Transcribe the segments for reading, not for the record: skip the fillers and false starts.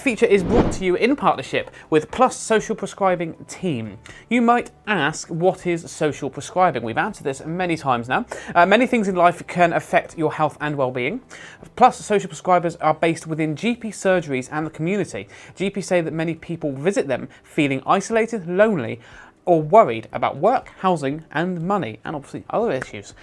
feature is brought to you in partnership with Pluss Social Prescribing Team. You might ask, what is social prescribing? We've answered this many times now. Many things in life can affect your health and well-being. Pluss social prescribers are based within GP surgeries and the community. GPs say that many people visit them feeling isolated, lonely, or worried about work, housing and money, and obviously other issues.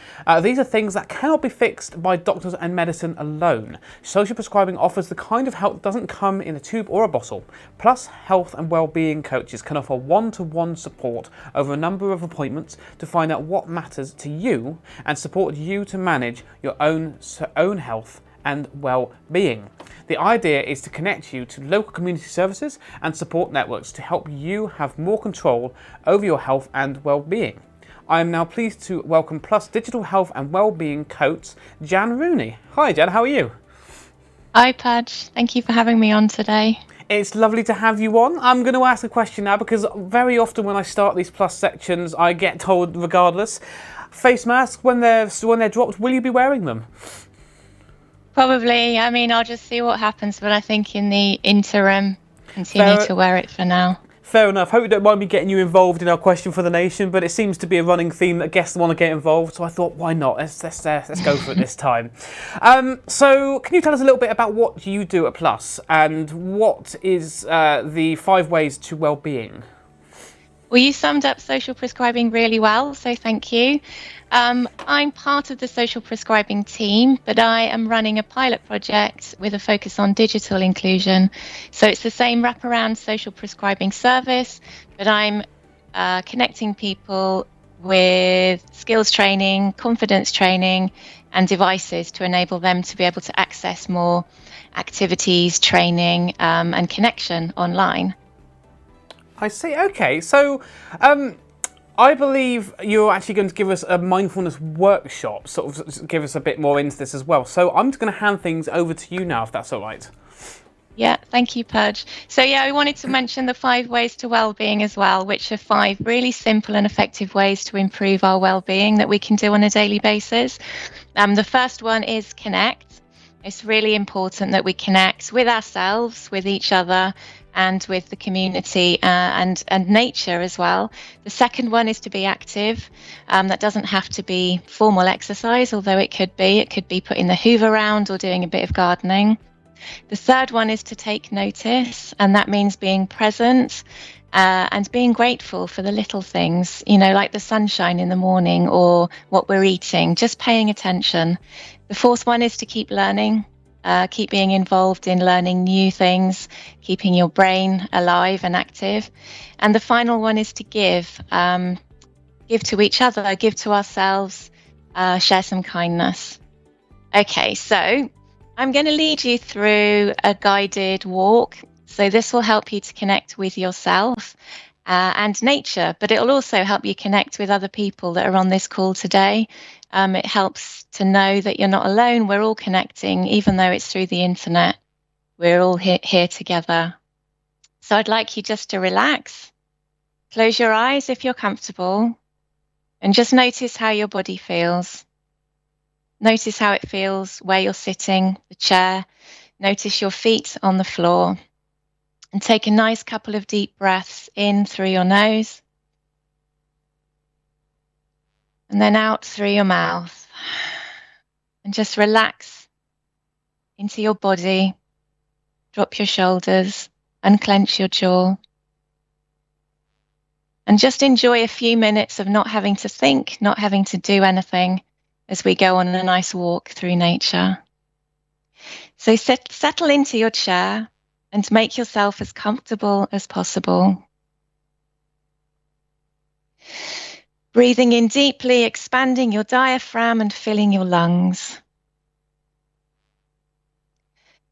These are things that cannot be fixed by doctors and medicine alone. Social prescribing offers the kind of help that doesn't come in a tube or a bottle. Plus, health and well-being coaches can offer one-to-one support over a number of appointments to find out what matters to you and support you to manage your own health and well-being. The idea is to connect you to local community services and support networks to help you have more control over your health and well-being. I am now pleased to welcome Pluss Digital Health and Wellbeing Coach, Jan Rooney. Hi Jan, how are you? Hi Padge, thank you for having me on today. It's lovely to have you on. I'm going to ask a question now because very often when I start these Pluss sections I get told regardless, face masks when they're dropped, will you be wearing them? Probably. I mean, I'll just see what happens, but I think in the interim, continue to wear it for now. Fair enough. Hope you don't mind me getting you involved in our question for the nation, but it seems to be a running theme that guests want to get involved, so I thought, why not? Let's go for it this time. So, can you tell us a little bit about what you do at Pluss and what is the 5 ways to well-being? Well, you summed up social prescribing really well, so thank you. I'm part of the social prescribing team, but I am running a pilot project with a focus on digital inclusion. So it's the same wraparound social prescribing service, but I'm connecting people with skills training, confidence training, and devices to enable them to be able to access more activities, training, and connection online. I see. Okay, so I believe you're actually going to give us a mindfulness workshop, sort of give us a bit more into this as well. So I'm just going to hand things over to you now, if that's all right. Yeah, thank you, Pudge. So yeah, I wanted to mention the 5 ways to well-being as well, which are 5 really simple and effective ways to improve our well-being that we can do on a daily basis. The first one is connect. It's really important that we connect with ourselves, with each other, and with the community and nature as well. The second one is to be active. That doesn't have to be formal exercise, although it could be. It could be putting the hoover around or doing a bit of gardening. The third one is to take notice, and that means being present and being grateful for the little things, you know, like the sunshine in the morning or what we're eating, just paying attention. The fourth one is to keep learning. Keep being involved in learning new things, keeping your brain alive and active. And the final one is to give. Give to each other, give to ourselves, share some kindness. Okay, so I'm going to lead you through a guided walk. So this will help you to connect with yourself and nature, but it'll also help you connect with other people that are on this call today. It helps to know that you're not alone. We're all connecting, even though it's through the internet. We're all here together. So I'd like you just to relax. Close your eyes if you're comfortable, and just notice how your body feels. Notice how it feels where you're sitting, the chair. Notice your feet on the floor. And take a nice couple of deep breaths in through your nose and then out through your mouth. And just relax into your body. Drop your shoulders, unclench your jaw. And just enjoy a few minutes of not having to think, not having to do anything as we go on a nice walk through nature. So settle into your chair and make yourself as comfortable as possible. Breathing in deeply, expanding your diaphragm and filling your lungs.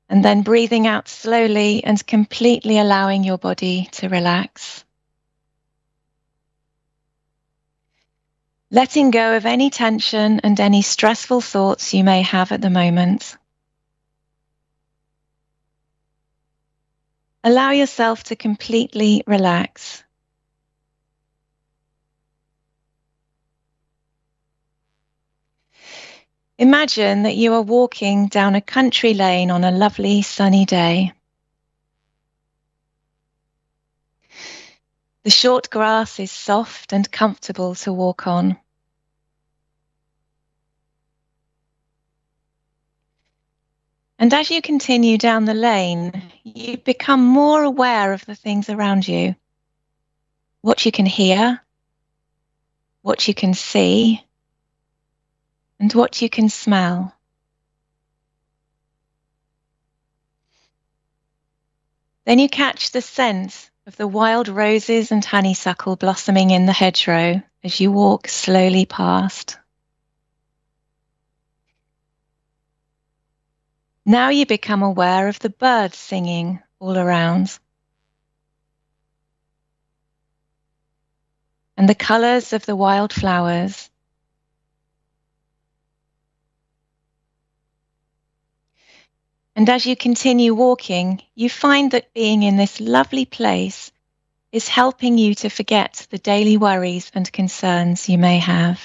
And then breathing out slowly and completely allowing your body to relax. Letting go of any tension and any stressful thoughts you may have at the moment. Allow yourself to completely relax. Imagine that you are walking down a country lane on a lovely sunny day. The short grass is soft and comfortable to walk on. And as you continue down the lane, you become more aware of the things around you. What you can hear, what you can see, and what you can smell. Then you catch the scent of the wild roses and honeysuckle blossoming in the hedgerow as you walk slowly past. Now you become aware of the birds singing all around, and the colours of the wildflowers. And as you continue walking, you find that being in this lovely place is helping you to forget the daily worries and concerns you may have.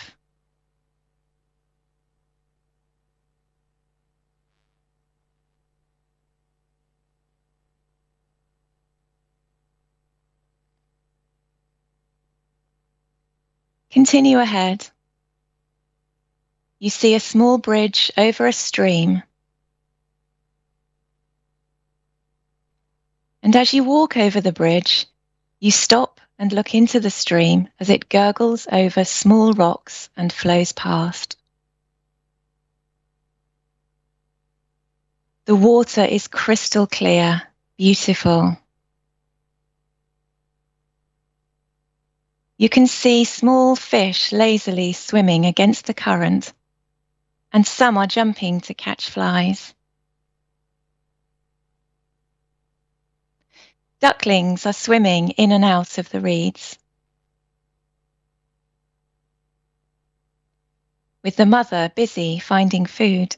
Continue ahead. You see a small bridge over a stream. And as you walk over the bridge, you stop and look into the stream as it gurgles over small rocks and flows past. The water is crystal clear, beautiful. You can see small fish lazily swimming against the current, and some are jumping to catch flies. Ducklings are swimming in and out of the reeds, with the mother busy finding food.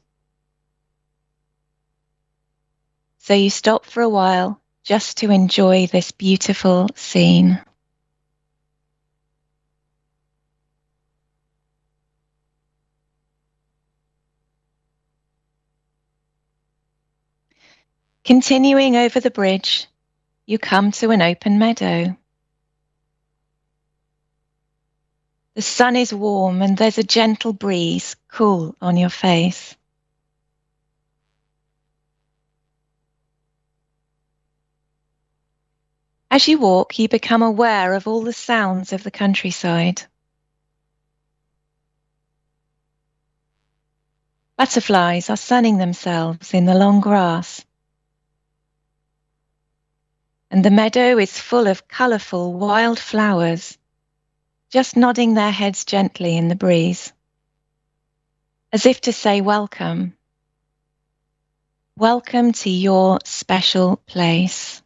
So you stop for a while just to enjoy this beautiful scene. Continuing over the bridge, you come to an open meadow. The sun is warm and there's a gentle breeze, cool on your face. As you walk, you become aware of all the sounds of the countryside. Butterflies are sunning themselves in the long grass. And the meadow is full of colourful wild flowers, just nodding their heads gently in the breeze, as if to say welcome. Welcome to your special place.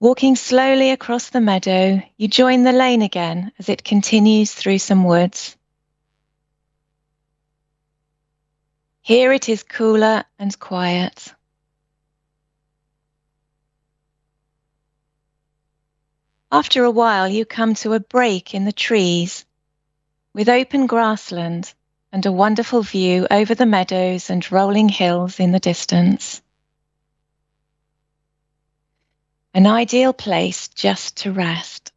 Walking slowly across the meadow, you join the lane again as it continues through some woods. Here it is cooler and quiet. After a while, you come to a break in the trees with open grassland and a wonderful view over the meadows and rolling hills in the distance. An ideal place just to rest.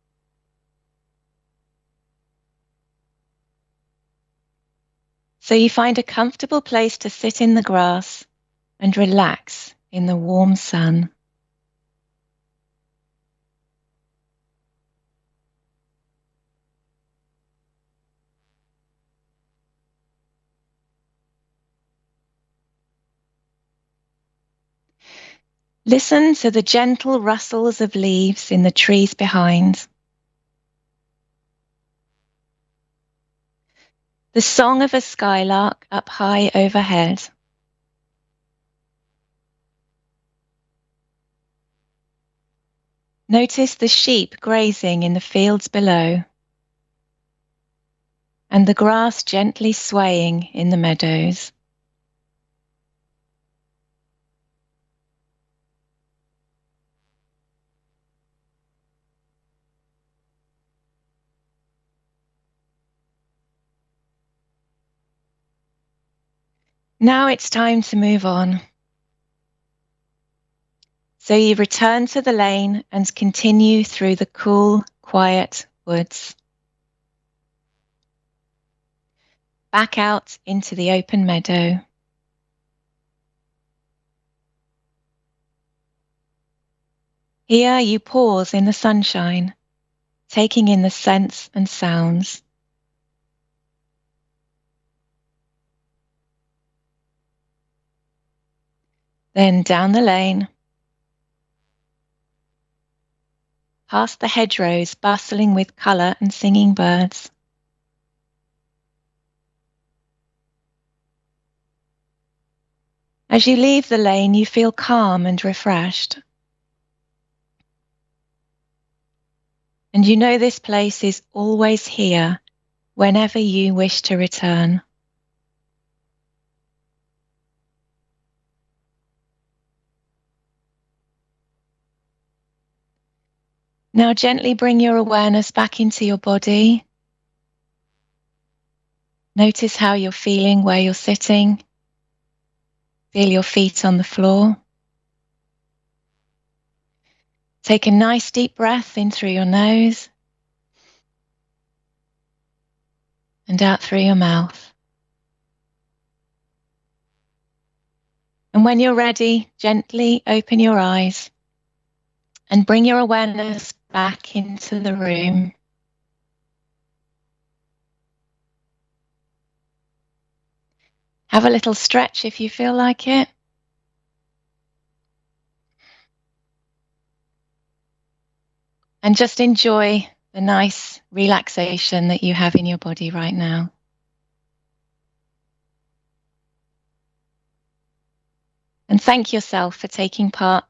So you find a comfortable place to sit in the grass and relax in the warm sun. Listen to the gentle rustles of leaves in the trees behind. The song of a skylark up high overhead. Notice the sheep grazing in the fields below, and the grass gently swaying in the meadows. Now it's time to move on. So you return to the lane and continue through the cool, quiet woods. Back out into the open meadow. Here you pause in the sunshine, taking in the scents and sounds. Then down the lane, past the hedgerows bustling with colour and singing birds. As you leave the lane, you feel calm and refreshed. And you know this place is always here whenever you wish to return. Now gently bring your awareness back into your body. Notice how you're feeling where you're sitting. Feel your feet on the floor. Take a nice deep breath in through your nose and out through your mouth. And when you're ready, gently open your eyes and bring your awareness back into the room. Have a little stretch if you feel like it. And just enjoy the nice relaxation that you have in your body right now. And thank yourself for taking part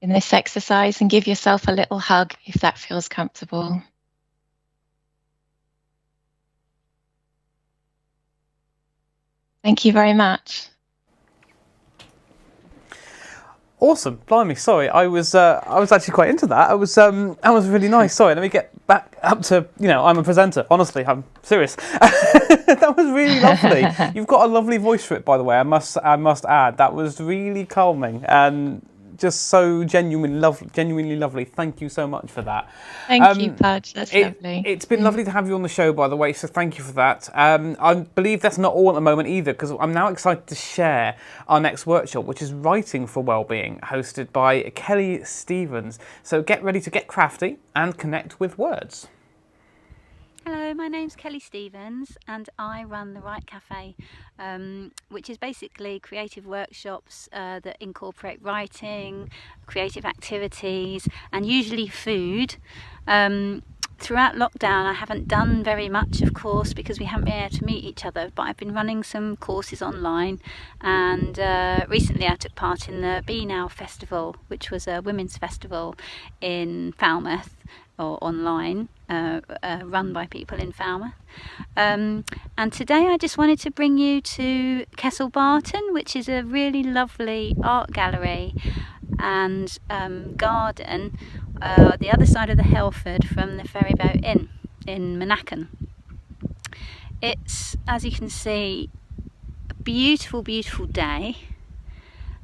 in this exercise and give yourself a little hug if that feels comfortable. Thank you very much. Awesome, blimey! Sorry, I was actually quite into that. That was really nice. Sorry, let me get back up to I'm a presenter. Honestly, I'm serious. That was really lovely. You've got a lovely voice for it, by the way. I must add that was really calming and just so genuinely lovely. Thank you so much for that. Thank you, Pudge. That's lovely. It's been lovely to have you on the show, by the way, so thank you for that. I believe that's not all at the moment either, because I'm now excited to share our next workshop, which is Writing for Wellbeing, hosted by Kelly Stevens. So get ready to get crafty and connect with words. Hello, my name's Kelly Stevens and I run the Write Cafe, which is basically creative workshops that incorporate writing, creative activities and usually food. Throughout lockdown I haven't done very much, of course, because we haven't been able to meet each other, but I've been running some courses online, and recently I took part in the Be Now Festival, which was a women's festival in Falmouth, or online, run by people in Falmouth. And today I just wanted to bring you to Kessel Barton, which is a really lovely art gallery and garden the other side of the Helford from the Ferryboat Inn in Monacan. It's, as you can see, a beautiful, beautiful day,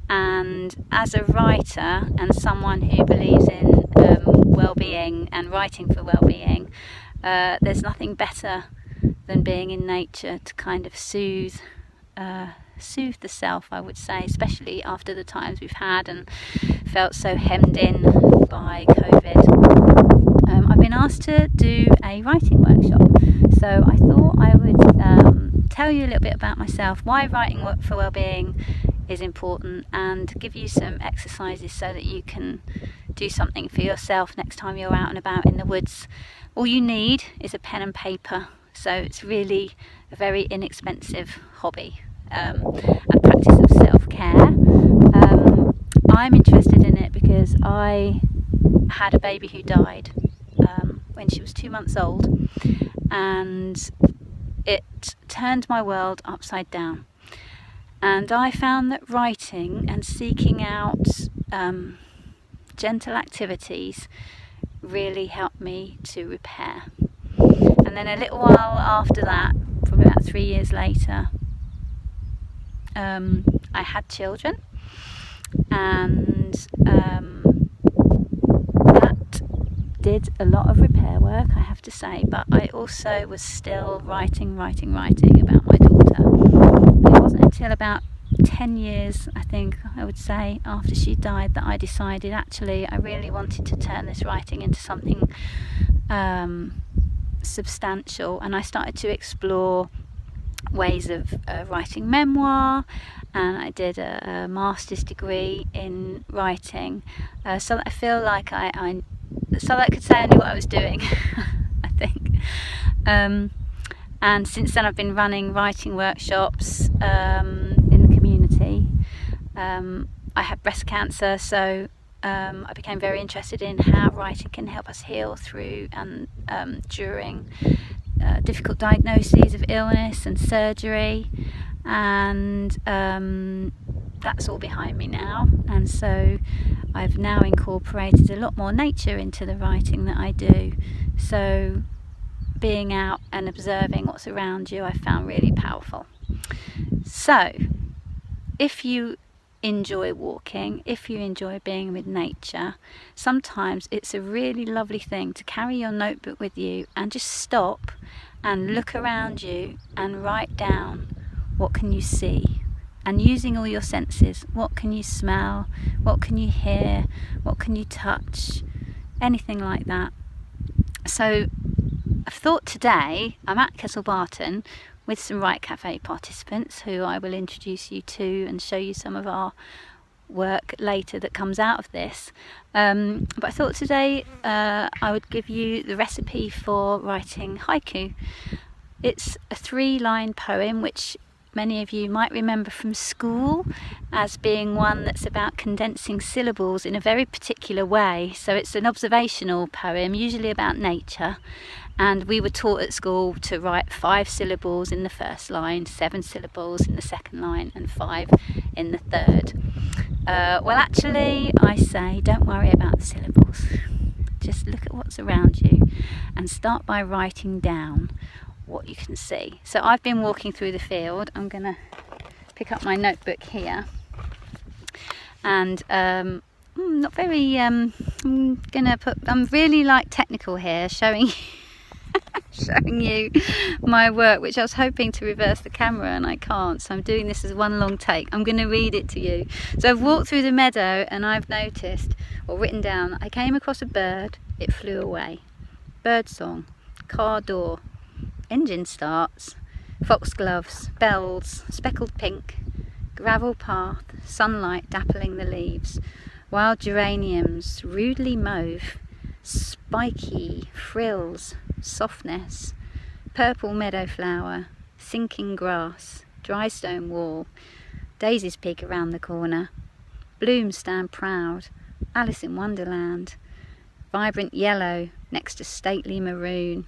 and as a writer and someone who believes in well-being and writing for well-being, there's nothing better than being in nature to kind of soothe the self, I would say, especially after the times we've had and felt so hemmed in by COVID. I've been asked to do a writing workshop, so I thought I would tell you a little bit about myself, why writing for well-being is important, and give you some exercises so that you can do something for yourself next time you're out and about in the woods. All you need is a pen and paper, so it's really a very inexpensive hobby and practice of self-care. I'm interested in it because I had a baby who died when she was 2 months old, and it turned my world upside down. And I found that writing and seeking out gentle activities really helped me to repair. And then a little while after that, probably about 3 years later, I had children, and that did a lot of repair work, I have to say, but I also was still writing about my daughter. And it wasn't until about 10 years, I think I would say, after she died, that I decided actually I really wanted to turn this writing into something substantial, and I started to explore ways of writing memoir, and I did a master's degree in writing, so that I feel like so that I could say I knew what I was doing. I think, and since then I've been running writing workshops in the community. I had breast cancer, so I became very interested in how writing can help us heal through and during difficult diagnoses of illness and surgery, and that's all behind me now. And so I've now incorporated a lot more nature into the writing that I do. So being out and observing what's around you, I found really powerful. So if you enjoy walking, if you enjoy being with nature, sometimes it's a really lovely thing to carry your notebook with you and just stop and look around you and write down what can you see, and using all your senses, what can you smell, what can you hear, what can you touch, anything like that. So I've thought today I'm at Kessel Barton with some Write Cafe participants who I will introduce you to and show you some of our work later that comes out of this. But I thought today I would give you the recipe for writing haiku. It's a 3-line poem which many of you might remember from school as being one that's about condensing syllables in a very particular way. So it's an observational poem, usually about nature, and we were taught at school to write 5 syllables in the first line, 7 syllables in the second line, and 5 in the third. Well, actually, I say don't worry about the syllables. Just look at what's around you and start by writing down what you can see. So I've been walking through the field. I'm going to pick up my notebook here, and I'm really like technical here, showing you my work, which I was hoping to reverse the camera and I can't, so I'm doing this as one long take. I'm going to read it to you. So I've walked through the meadow and I've noticed, or written down, I came across a bird, it flew away. Bird song, car door, engine starts, foxgloves, bells, speckled pink, gravel path, sunlight dappling the leaves, wild geraniums, rudely mauve, spiky frills, softness, purple meadow flower, sinking grass, dry stone wall, daisies peek around the corner, blooms stand proud, Alice in Wonderland, vibrant yellow next to stately maroon.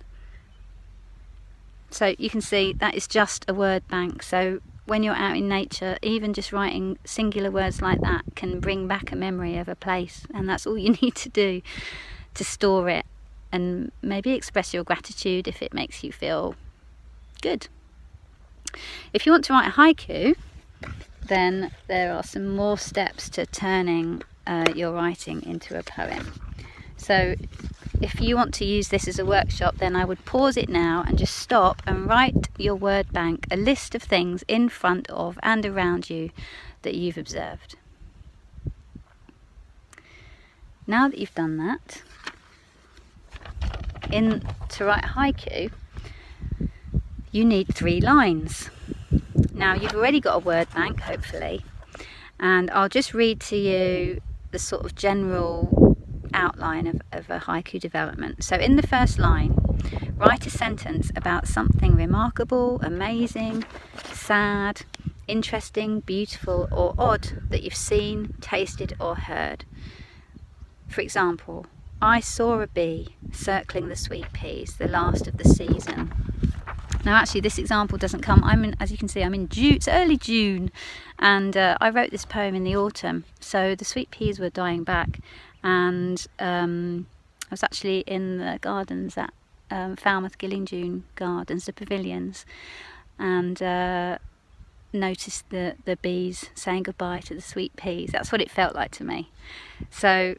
So you can see that is just a word bank. So when you're out in nature, even just writing singular words like that can bring back a memory of a place, and that's all you need to do to store it and maybe express your gratitude if it makes you feel good. If you want to write a haiku, then there are some more steps to turning your writing into a poem. So if you want to use this as a workshop, then I would pause it now and just stop and write your word bank, a list of things in front of and around you that you've observed. Now that you've done that, to write haiku, you need 3 lines. Now you've already got a word bank, hopefully, and I'll just read to you the sort of general outline of a haiku development. So in the first line, write a sentence about something remarkable, amazing, sad, interesting, beautiful, or odd that you've seen, tasted, or heard. For example, I saw a bee circling the sweet peas, the last of the season. Now actually this example doesn't come, as you can see, I'm in June, it's early June, and I wrote this poem in the autumn, so the sweet peas were dying back, and I was actually in the gardens at Falmouth Gillingjune Gardens, the pavilions, and noticed the bees saying goodbye to the sweet peas. That's what it felt like to me. So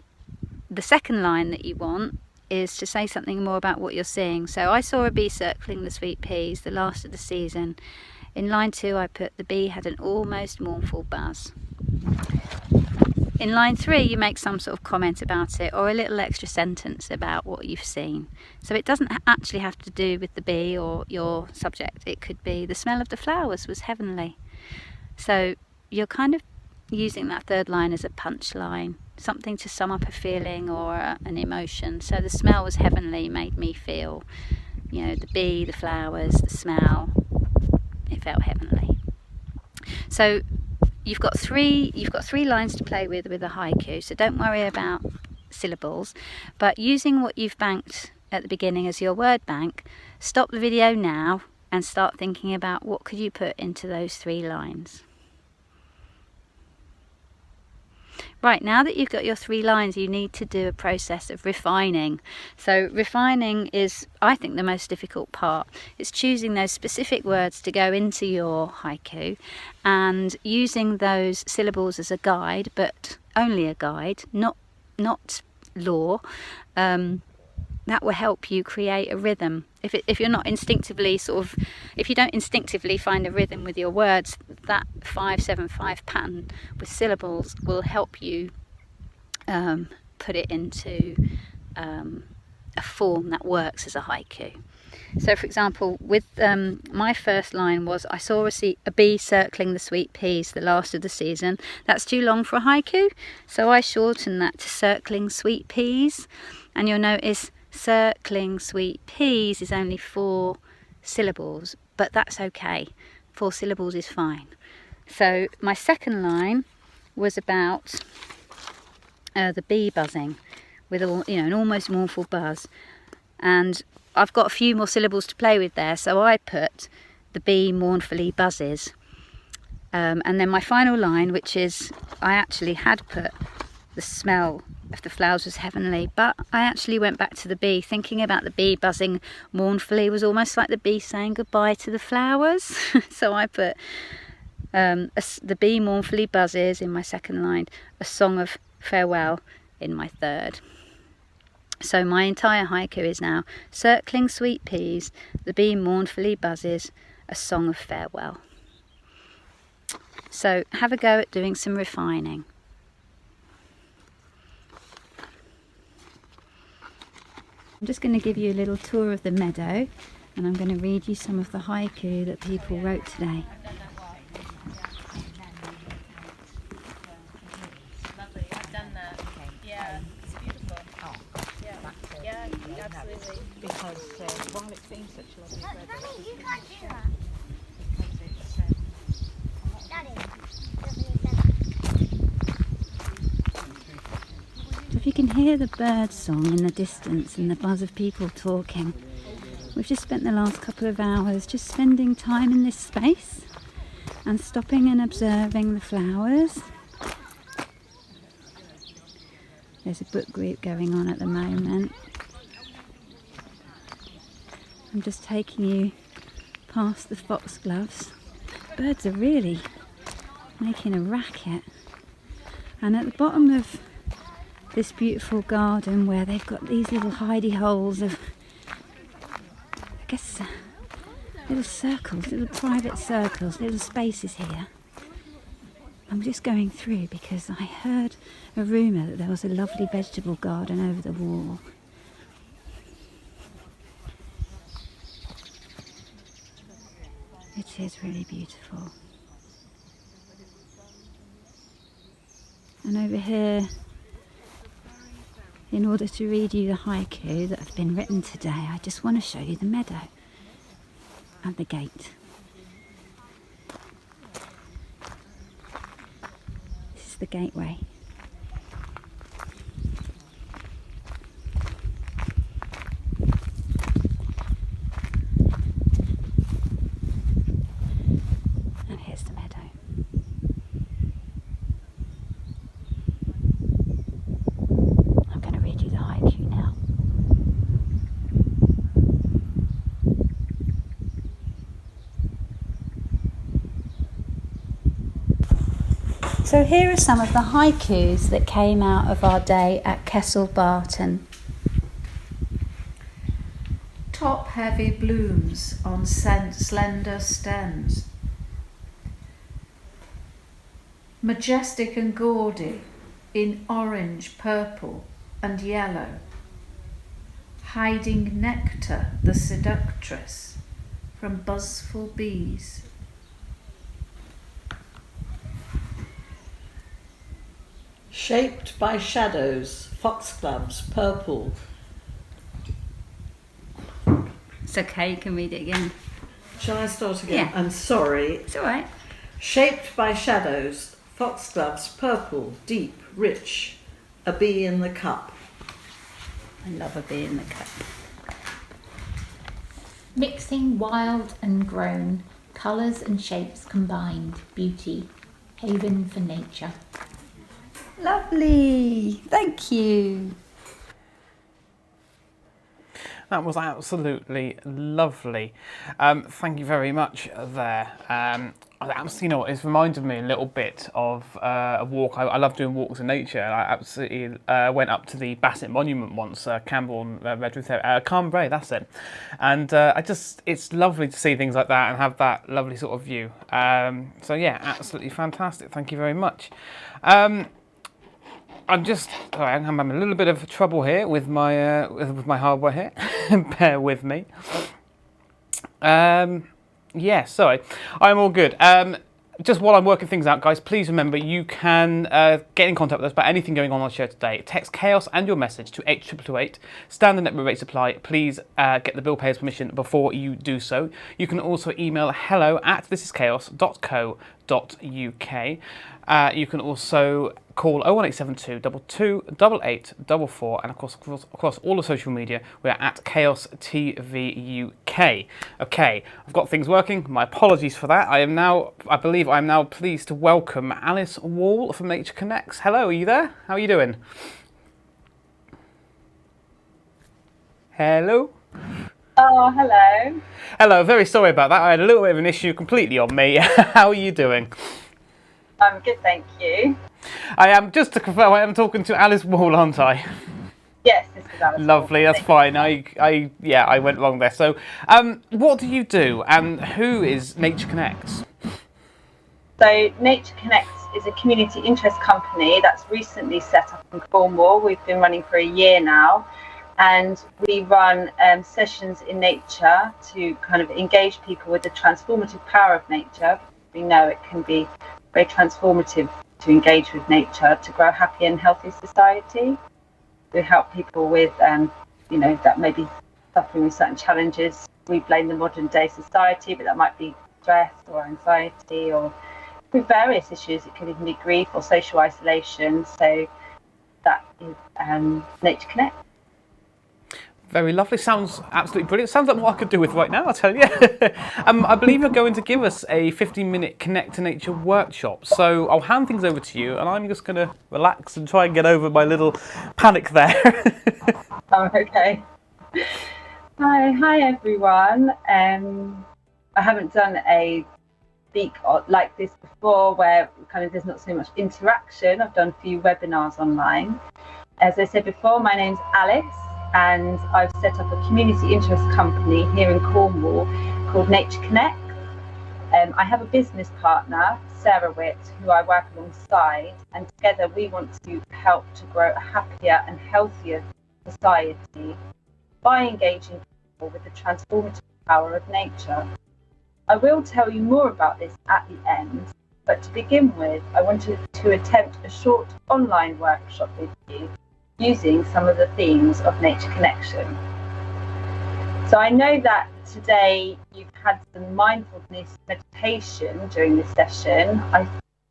the second line that you want is to say something more about what you're seeing. So I saw a bee circling the sweet peas, the last of the season. In line 2 I put, the bee had an almost mournful buzz. In line 3 you make some sort of comment about it, or a little extra sentence about what you've seen. So it doesn't actually have to do with the bee or your subject. It could be, the smell of the flowers was heavenly. So you're kind of using that third line as a punchline, something to sum up a feeling or an emotion. So the smell was heavenly, made me feel, you know, the bee, the flowers, the smell, it felt heavenly. So you've got three lines to play with a haiku, so don't worry about syllables, but using what you've banked at the beginning as your word bank, stop the video now and start thinking about what could you put into those 3 lines. Right, now that you've got your 3 lines, you need to do a process of refining. So refining is, I think, the most difficult part. It's choosing those specific words to go into your haiku and using those syllables as a guide, but only a guide, not law. That will help you create a rhythm. If you're not instinctively if you don't instinctively find a rhythm with your words, that 5-7-5 pattern with syllables will help you put it into a form that works as a haiku. So for example, with my first line was, I saw a bee circling the sweet peas, the last of the season. That's too long for a haiku, so I shortened that to circling sweet peas, and you'll notice circling sweet peas is only 4 syllables, but that's okay. 4 syllables is fine. So my second line was about the bee buzzing with an almost mournful buzz, and I've got a few more syllables to play with there, so I put, the bee mournfully buzzes. And then my final line, which is, I actually had put, the smell of the flowers was heavenly, but I actually went back to the bee. Thinking about the bee buzzing mournfully was almost like the bee saying goodbye to the flowers. So I put the bee mournfully buzzes in my second line, a song of farewell in my third. So my entire haiku is now, circling sweet peas, the bee mournfully buzzes, a song of farewell. So have a go at doing some refining. I'm just going to give you a little tour of the meadow, and I'm going to read you some of the haiku that people wrote today. Lovely, I've done that. Yeah, it's beautiful. Oh, Yeah, absolutely. because while it seems such a lovely weather, Mommy, you can't do that. because it's Daddy. If you can hear the bird song in the distance and the buzz of people talking, we've just spent the last couple of hours just spending time in this space and stopping and observing the flowers. There's a book group going on at the moment. I'm just taking you past the foxgloves. Birds are really making a racket. And at the bottom of this beautiful garden, where they've got these little hidey holes of, I guess, little circles, little private circles, little spaces here. I'm just going through because I heard a rumour that there was a lovely vegetable garden over the wall. It is really beautiful. And over here, in order to read you the haiku that have been written today, I just want to show you the meadow and the gate. This is the gateway. And here's the meadow. So here are some of the haikus that came out of our day at Kessel Barton. Top-heavy blooms on slender stems. Majestic and gaudy in orange, purple and yellow. Hiding nectar, the seductress, from buzzful bees. Shaped by shadows, foxgloves, purple. It's okay, you can read it again. Shall I start again? Yeah. I'm sorry. It's all right. Shaped by shadows, foxgloves, purple, deep, rich. A bee in the cup. I love a bee in the cup. Mixing wild and grown, colours and shapes combined, beauty, haven for nature. Lovely, thank you. That was absolutely lovely. Thank you very much there. You know, it's reminded me a little bit of a walk. I love doing walks in nature. I absolutely went up to the Bassett Monument once, Camborne, Redruth, Cambrai, that's it. And it's lovely to see things like that and have that lovely sort of view. So yeah, absolutely fantastic. Thank you very much. I'm having a little bit of trouble here with my hardware here. Bear with me. Yeah, sorry. I'm all good. Just while I'm working things out, guys, please remember you can get in contact with us about anything going on the show today. Text chaos and your message to 8288. Standard net rate supply. Please get the bill payer's permission before you do so. You can also email hello@thisischaos.co.uk. You can also call 01872 228844, and of course across all the social media we're at Chaos TV UK. Okay, I've got things working. My apologies for that. I believe I'm now pleased to welcome Alice Wall from Nature Connects. Hello, are you there? How are you doing? Hello. Oh, hello. Hello. Very sorry about that. I had a little bit of an issue completely on me. How are you doing? I'm good, thank you. I am, just to confirm, I am talking to Alice Wall, aren't I? Yes, this is Alice. Lovely, that's fine. I went wrong there. So, what do you do, and who is Nature Connects? So, Nature Connects is a community interest company that's recently set up in Cornwall. We've been running for a year now, and we run sessions in nature to kind of engage people with the transformative power of nature. We know it can be very transformative to engage with nature to grow a happy and healthy society. We help people with, that may be suffering with certain challenges. We blame the modern day society, but that might be stress or anxiety, or with various issues. It could even be grief or social isolation. So that is Nature Connect. Very lovely. Sounds absolutely brilliant. Sounds like what I could do with right now, I'll tell you. I believe you're going to give us a 15-minute Connect to Nature workshop. So I'll hand things over to you, and I'm just going to relax and try and get over my little panic there. Oh, okay. Hi everyone. I haven't done a speak like this before, where kind of there's not so much interaction. I've done a few webinars online. As I said before, my name's Alice, and I've set up a community interest company here in Cornwall called Nature Connect. I have a business partner, Sarah Witt, who I work alongside, and together we want to help to grow a happier and healthier society by engaging people with the transformative power of nature. I will tell you more about this at the end, but to begin with, I wanted to attempt a short online workshop with you using some of the themes of nature connection. So I know that today you've had some mindfulness meditation during this session. I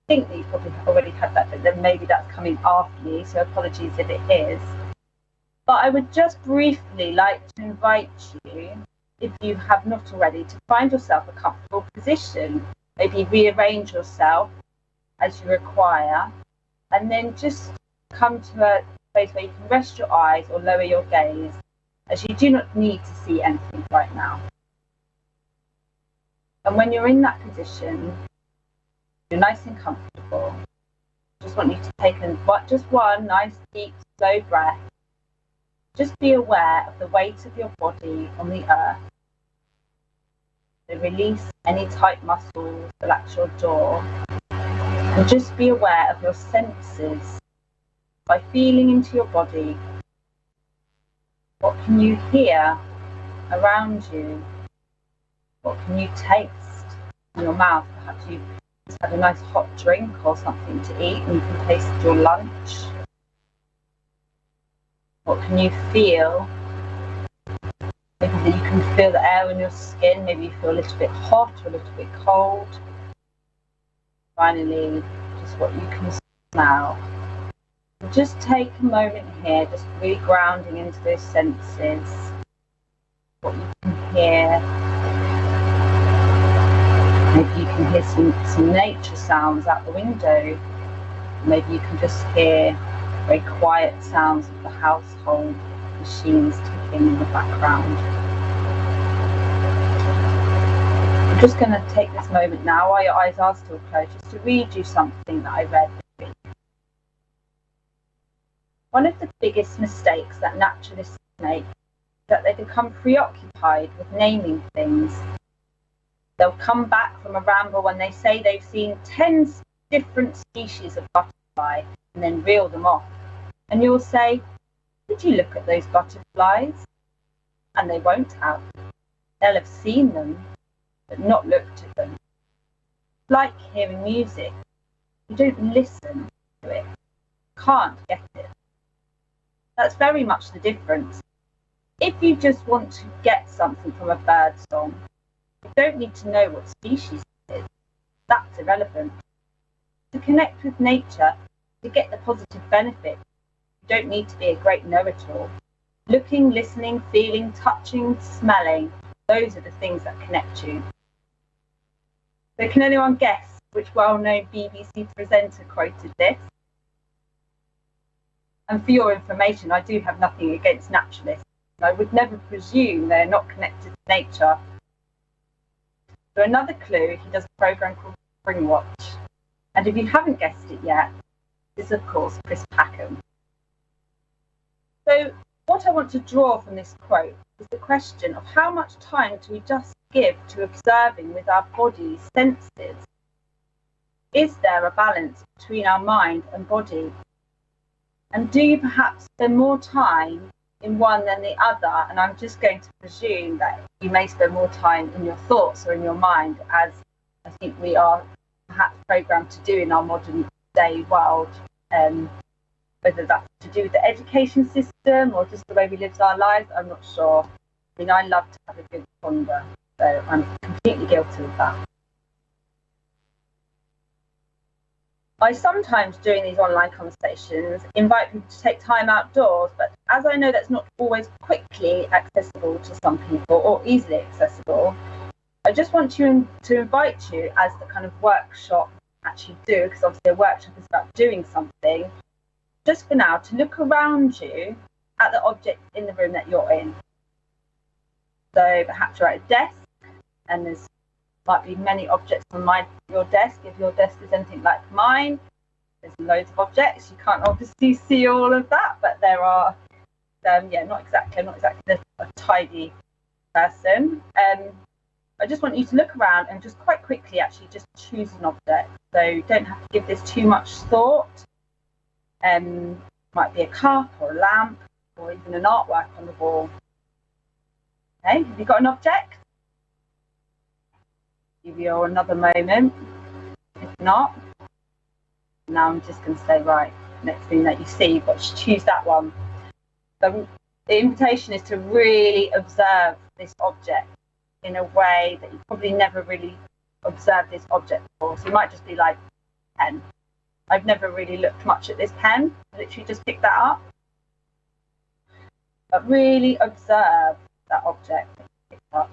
think that you've probably already had that, but then maybe that's coming after me, so apologies if it is. But I would just briefly like to invite you, if you have not already, to find yourself a comfortable position. Maybe rearrange yourself as you require, and then just come to a place where you can rest your eyes or lower your gaze, as you do not need to see anything right now. And when you're in that position, you're nice and comfortable, just want you to take just one nice, deep, slow breath. Just be aware of the weight of your body on the earth. So release any tight muscles, relax your jaw, and just be aware of your senses by feeling into your body. What can you hear around you? What can you taste in your mouth? Perhaps you've just had a nice hot drink or something to eat and you can taste your lunch. What can you feel? Maybe you can feel the air in your skin. Maybe you feel a little bit hot or a little bit cold. Finally, just what you can smell. Just take a moment here, just really grounding into those senses. What you can hear. Maybe you can hear some nature sounds out the window. Maybe you can just hear very quiet sounds of the household, machines ticking in the background. I'm just going to take this moment now while your eyes are still closed just to read you something that I read this week. One of the biggest mistakes that naturalists make is that they become preoccupied with naming things. They'll come back from a ramble when they say they've seen 10 different species of butterfly and then reel them off. And you'll say, did you look at those butterflies? And they won't have. They'll have seen them, but not looked at them. It's like hearing music. You don't listen to it. You can't get it. That's very much the difference. If you just want to get something from a bird song, you don't need to know what species it is. That's irrelevant. To connect with nature, to get the positive benefit, you don't need to be a great know-it-all. Looking, listening, feeling, touching, smelling, those are the things that connect you. So can anyone guess which well-known BBC presenter quoted this? And for your information, I do have nothing against naturalists. I would never presume they're not connected to nature. So another clue, he does a programme called Spring Watch. And if you haven't guessed it yet, is of course Chris Packham. So what I want to draw from this quote is the question of how much time do we just give to observing with our body's senses? Is there a balance between our mind and body? And do you perhaps spend more time in one than the other? And I'm just going to presume that you may spend more time in your thoughts or in your mind, as I think we are perhaps programmed to do in our modern day world, whether that's to do with the education system or just the way we live our lives, I'm not sure. I mean, I love to have a good ponder, so I'm completely guilty of that. I sometimes, during these online conversations, invite people to take time outdoors, but as I know that's not always quickly accessible to some people or easily accessible, I just want to invite you, as the kind of workshop actually do, because obviously a workshop is about doing something, just for now, to look around you at the objects in the room that you're in. So perhaps you're at a desk and there's might be many objects on your desk. If your desk is anything like mine, there's loads of objects. You can't obviously see all of that, but there are, not exactly a tidy person. I just want you to look around and just quite quickly actually just choose an object. So you don't have to give this too much thought. Might be a cup or a lamp or even an artwork on the wall. Okay, have you got an object? Give you another moment. If not, now I'm just going to say, right, next thing that you see, you've got to choose that one. So the invitation is to really observe this object in a way that you probably never really observed this object before. So you might just be like, pen. I've never really looked much at this pen. I literally just picked that up. But really observe that object that you picked up.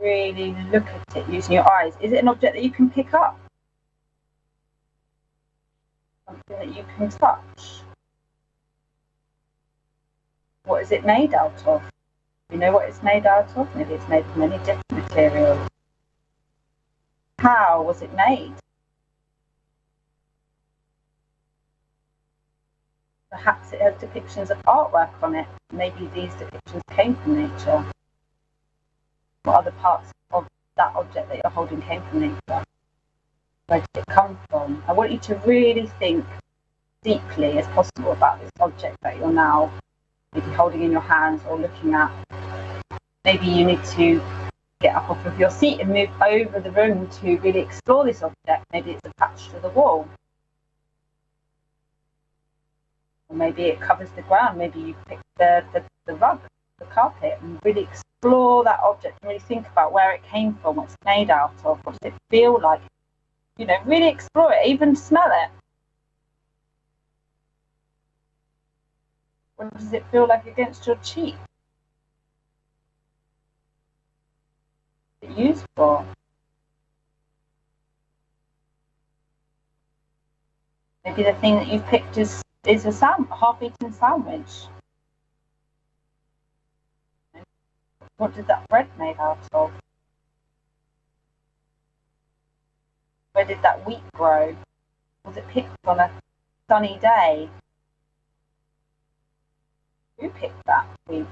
Really look at it using your eyes. Is it an object that you can pick up? Something that you can touch? What is it made out of? Do you know what it's made out of? Maybe it's made of many different materials. How was it made? perhaps it has depictions of artwork on it. Maybe these depictions came from nature. What other parts of that object that you're holding came from nature? Where did it come from? I want you to really think deeply as possible about this object that you're now maybe holding in your hands or looking at. Maybe you need to get up off of your seat and move over the room to really explore this object. Maybe it's attached to the wall. Or maybe it covers the ground. Maybe you pick the rug, the carpet, and really explore that object and really think about where it came from, what it's made out of, what does it feel like. You know, really explore it, even smell it. What does it feel like against your cheek? What's it used for? Maybe the thing that you've picked is a half-eaten sandwich. What did that bread made out of? Where did that wheat grow? Was it picked on a sunny day? Who picked that wheat?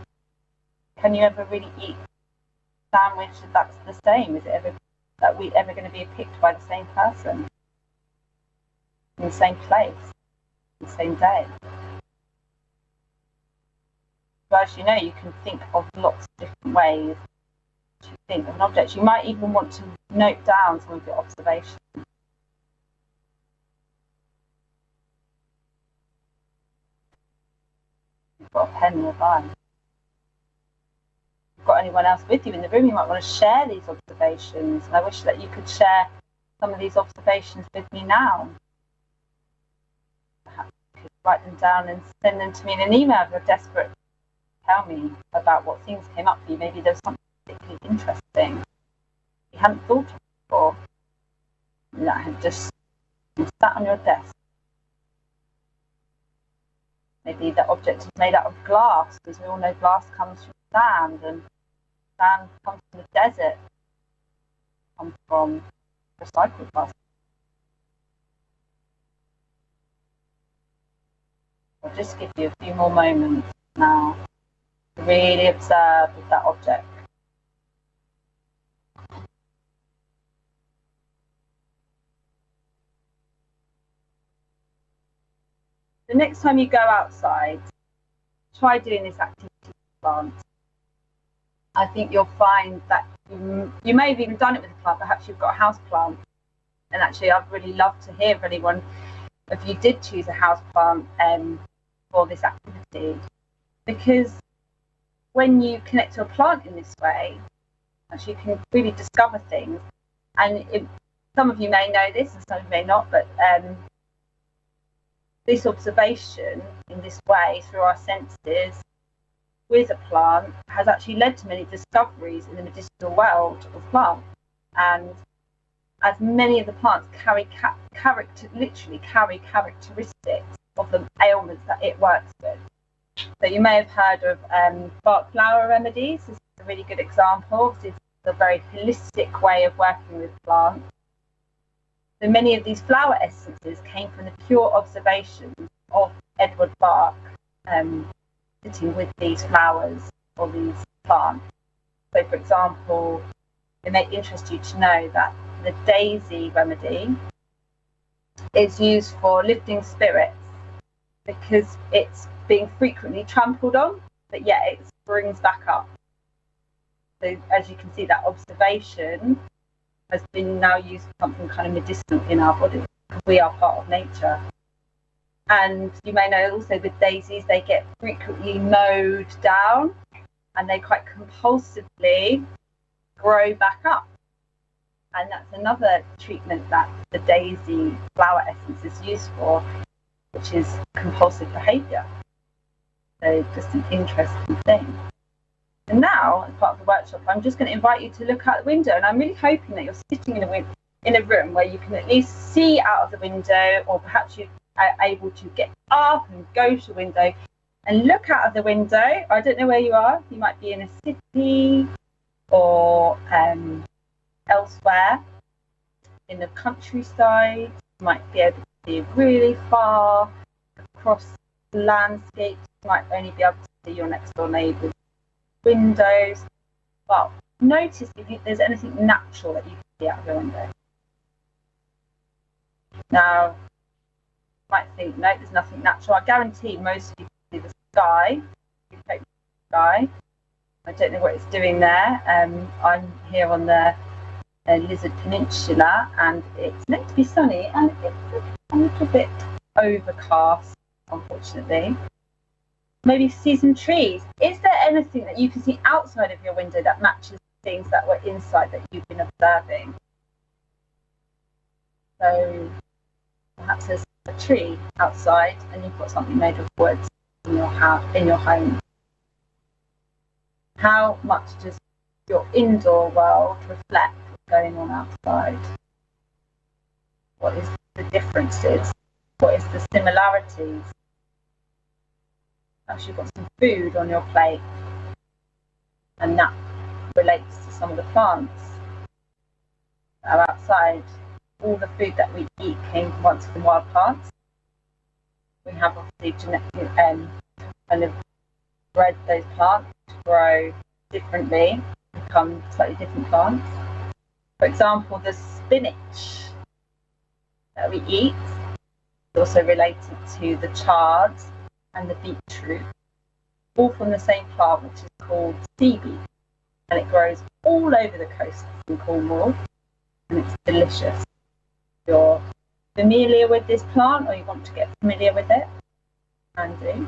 Can you ever really eat a sandwich that's the same? Is that wheat ever going to be picked by the same person? In the same place? In the same day? So as you know, you can think of lots of different ways to think of an object. You might even want to note down some of your observations. You've got a pen nearby. If you've got anyone else with you in the room, you might want to share these observations. And I wish that you could share some of these observations with me now. Perhaps you could write them down and send them to me in an email if you're desperate. Tell me about what things came up for you. Maybe there's something particularly interesting you hadn't thought of before that had just sat on your desk. Maybe the object is made out of glass, because we all know glass comes from sand, and sand comes from the desert, comes from recycled glass. I'll just give you a few more moments now to really observe that object. The next time you go outside, try doing this activity with plants. I think you'll find that you may have even done it with a plant. Perhaps you've got a house plant. And actually, I'd really love to hear if anyone, if you did choose a house plant for this activity. Because when you connect to a plant in this way, actually you can really discover things. And some of you may know this and some of you may not, but this observation in this way through our senses with a plant has actually led to many discoveries in the medicinal world of plants. And as many of the plants literally carry characteristics of the ailments that it works with. So you may have heard of bark flower remedies. This is a really good example. This is a very holistic way of working with plants. So many of these flower essences came from the pure observations of Edward Bach sitting with these flowers or these plants. So for example, it may interest you to know that the daisy remedy is used for lifting spirits because it's being frequently trampled on, but yet it springs back up. So as you can see, that observation has been now used for something kind of medicinal in our body, because we are part of nature. And you may know also with daisies, they get frequently mowed down and they quite compulsively grow back up. And that's another treatment that the daisy flower essence is used for, which is compulsive behaviour. So just an interesting thing. And now, as part of the workshop, I'm just going to invite you to look out the window, and I'm really hoping that you're sitting in a room where you can at least see out of the window, or perhaps you are able to get up and go to the window and look out of the window. I don't know where you are. You might be in a city or elsewhere in the countryside. You might be able to see really far across landscapes, you might only be able to see your next door neighbour's windows. But notice if there's anything natural that you can see out of your window. Now, you might think, no, there's nothing natural. I guarantee most of you can see the sky. I don't know what it's doing there. I'm here on the Lizard Peninsula, and it's meant to be sunny, and it's a little bit overcast, unfortunately. Maybe see some trees. Is there anything that you can see outside of your window that matches things that were inside that you've been observing? So perhaps there's a tree outside, and you've got something made of wood in your home. How much does your indoor world reflect what's going on outside? What is the differences? What is the similarities? Perhaps you've got some food on your plate, and that relates to some of the plants that are outside. All the food that we eat came once from wild plants. We have obviously genetically kind of bred those plants to grow differently, become slightly different plants. For example, the spinach that we eat is also related to the chards and the beetroot, all from the same plant, which is called seaweed, and it grows all over the coast in Cornwall, and it's delicious. If you're familiar with this plant, or you want to get familiar with it, can do.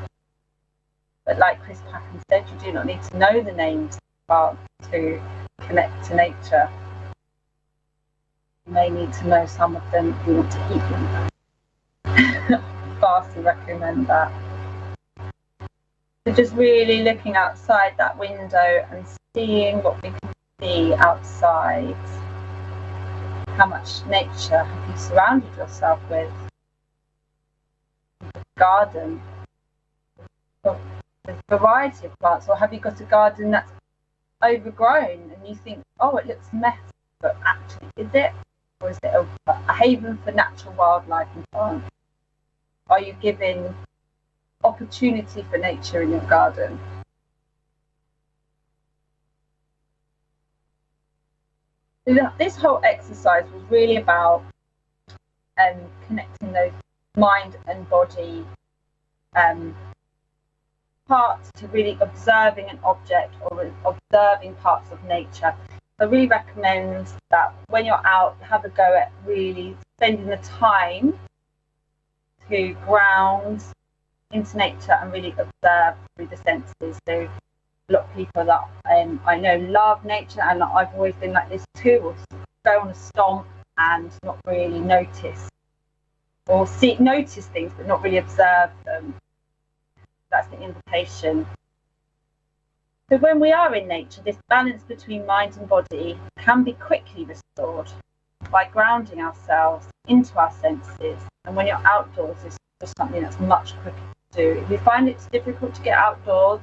But like Chris Packham said, you do not need to know the names of plants to connect to nature. You may need to know some of them if you want to eat them. Vastly recommend that. So just really looking outside that window and seeing what we can see outside. How much nature have you surrounded yourself with? The garden. The variety of plants, or have you got a garden that's overgrown and you think, oh, it looks messy, but actually is it? Or is it a haven for natural wildlife and plants? Are you giving opportunity for nature in your garden? This whole exercise was really about connecting those mind and body parts to really observing an object or observing parts of nature. I really recommend that when you're out, have a go at really spending the time to ground into nature and really observe through the senses. So a lot of people that I know love nature, and I've always been like this too, or go on a stomp and not really notice, or notice things but not really observe them. That's the invitation. So when we are in nature, this balance between mind and body can be quickly restored by grounding ourselves into our senses. And when you're outdoors, it's just something that's much quicker to do. If you find it's difficult to get outdoors,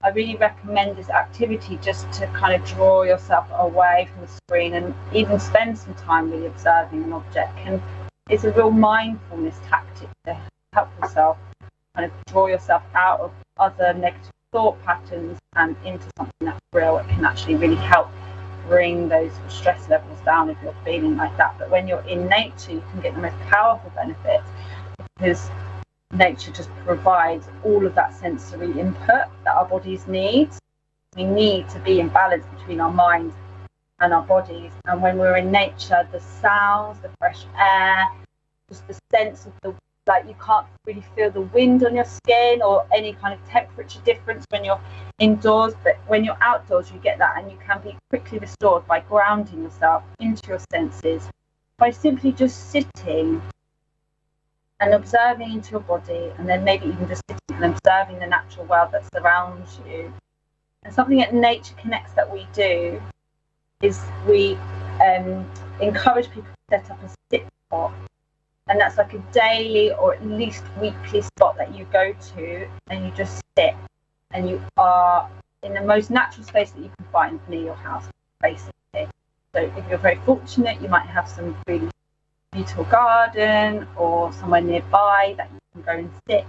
I really recommend this activity just to kind of draw yourself away from the screen and even spend some time really observing an object. And it's a real mindfulness tactic to help yourself kind of draw yourself out of other negative thought patterns and into something that's real. It can actually really help bring those stress levels down if you're feeling like that. But when you're in nature, you can get the most powerful benefits, because nature just provides all of that sensory input that our bodies need. We need to be in balance between our mind and our bodies. And when we're in nature, the sounds, the fresh air, just the sense of the, like, you can't really feel the wind on your skin or any kind of temperature difference when you're indoors, but when you're outdoors you get that, and you can be quickly restored by grounding yourself into your senses by simply just sitting and observing into your body, and then maybe even just sitting and observing the natural world that surrounds you. And something that Nature Connects that we do is we encourage people to set up a sit spot. And that's like a daily or at least weekly spot that you go to, and you just sit, and you are in the most natural space that you can find near your house, basically. So if you're very fortunate, you might have some really beautiful garden or somewhere nearby that you can go and sit.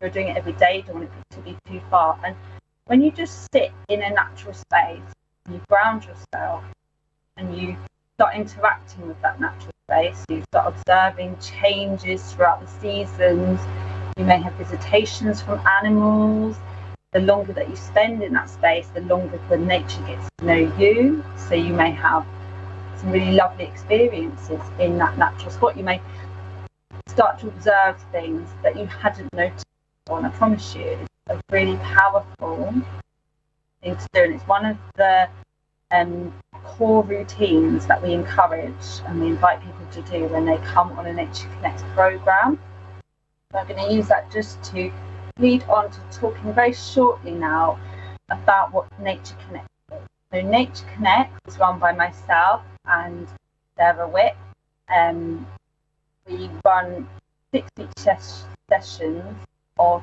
you're doing it every day, you don't want it to be too far. And when you just sit in a natural space, and you ground yourself, and you start interacting with that natural space, you start observing changes throughout the seasons. You may have visitations from animals. The longer that you spend in that space, the longer the nature gets to know you. So you may have some really lovely experiences in that natural spot. You may start to observe things that you hadn't noticed before. And I promise you, it's a really powerful thing to do. And it's one of the core routines that we encourage and we invite people to do when they come on a Nature Connect program. So I'm going to use that just to lead on to talking very shortly now about what Nature Connect is. So Nature Connect is run by myself and Sarah Witt. We run 6 sessions of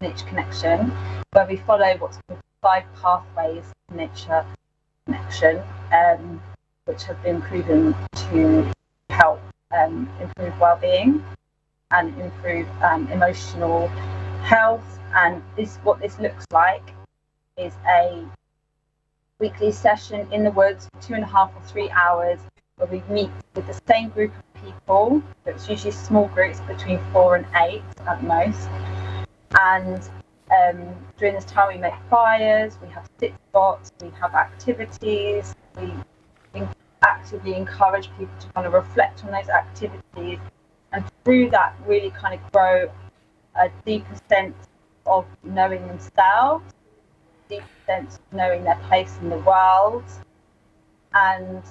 Nature Connection, where we follow what's called 5 pathways to nature connection, which have been proven to help improve well-being and improve emotional health. And what this looks like is a weekly session in the woods for 2.5 or 3 hours, where we meet with the same group of people. So it's usually small groups between 4 and 8 at most. And during this time we make fires, we have sit spots, we have activities, we actively encourage people to kind of reflect on those activities, and through that really kind of grow a deeper sense of knowing themselves, deeper sense of knowing their place in the world. And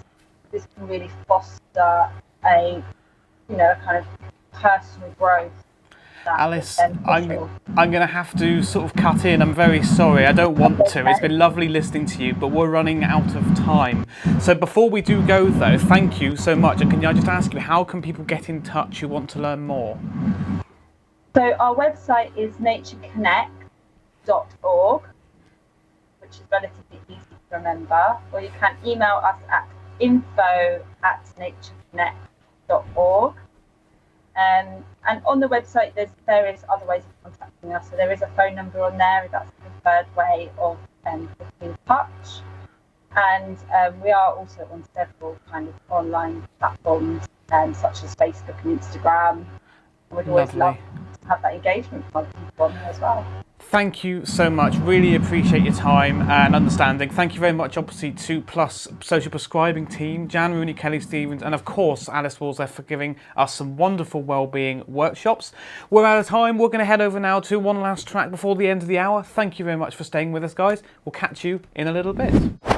this can really foster a kind of personal growth. Alice, I'm going to have to sort of cut in. I'm very sorry. I don't want to. It's been lovely listening to you, but we're running out of time. So before we do go, though, thank you so much. And can I just ask you, how can people get in touch who want to learn more? So our website is natureconnect.org, which is relatively easy to remember. Or you can email us at info@natureconnect.org. And on the website, there's various other ways of contacting us. So there is a phone number on there, if that's the preferred way of getting in touch. And we are also on several kind of online platforms, such as Facebook and Instagram. We'd always love to have that engagement with other people on there as well. Thank you so much. Really appreciate your time and understanding. Thank you very much, obviously, to Pluss Social Prescribing Team, Jan Rooney, Kelly Stevens, and of course, Alice Walseth for giving us some wonderful wellbeing workshops. We're out of time. We're going to head over now to one last track before the end of the hour. Thank you very much for staying with us, guys. We'll catch you in a little bit.